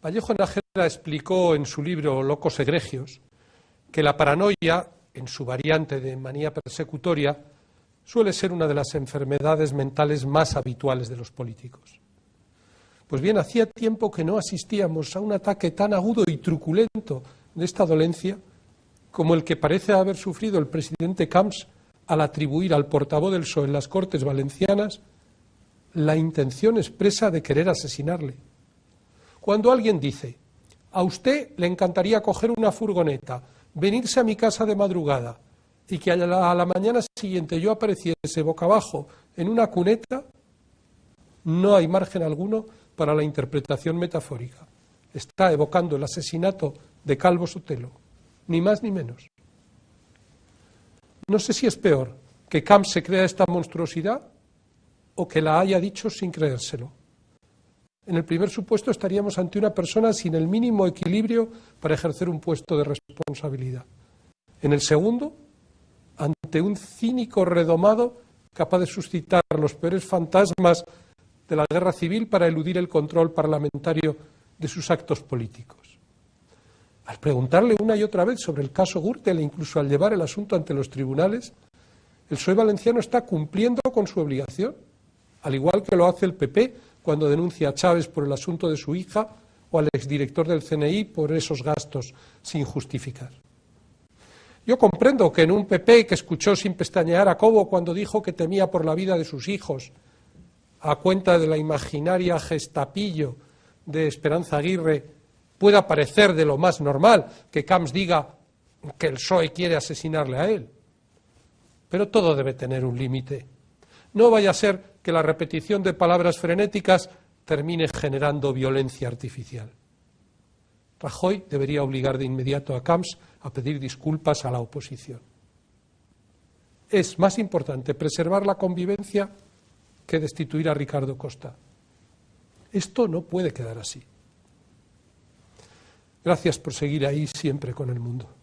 Vallejo Nájera explicó en su libro Locos egregios que la paranoia, en su variante de manía persecutoria, suele ser una de las enfermedades mentales más habituales de los políticos. Pues bien, hacía tiempo que no asistíamos a un ataque tan agudo y truculento de esta dolencia como el que parece haber sufrido el presidente Camps al atribuir al portavoz del PSOE en las Cortes Valencianas la intención expresa de querer asesinarle. Cuando alguien dice, a usted le encantaría coger una furgoneta, venirse a mi casa de madrugada y que a la mañana siguiente yo apareciese boca abajo en una cuneta, no hay margen alguno para la interpretación metafórica. Está evocando el asesinato de Calvo Sotelo, ni más ni menos. No sé si es peor que Camps se crea esta monstruosidad o que la haya dicho sin creérselo. En el primer supuesto estaríamos ante una persona sin el mínimo equilibrio para ejercer un puesto de responsabilidad. En el segundo, ante un cínico redomado capaz de suscitar los peores fantasmas de la guerra civil para eludir el control parlamentario de sus actos políticos. Al preguntarle una y otra vez sobre el caso Gürtel e incluso al llevar el asunto ante los tribunales, el PSOE valenciano está cumpliendo con su obligación, al igual que lo hace el PP cuando denuncia a Chávez por el asunto de su hija o al exdirector del CNI por esos gastos sin justificar. Yo comprendo que en un PP que escuchó sin pestañear a Cobo cuando dijo que temía por la vida de sus hijos, a cuenta de la imaginaria gestapillo de Esperanza Aguirre, pueda parecer de lo más normal que Camps diga que el PSOE quiere asesinarle a él. Pero todo debe tener un límite. No vaya a ser que la repetición de palabras frenéticas termine generando violencia artificial. Rajoy debería obligar de inmediato a Camps a pedir disculpas a la oposición. Es más importante preservar la convivencia que destituir a Ricardo Costa. Esto no puede quedar así. Gracias por seguir ahí siempre con El Mundo.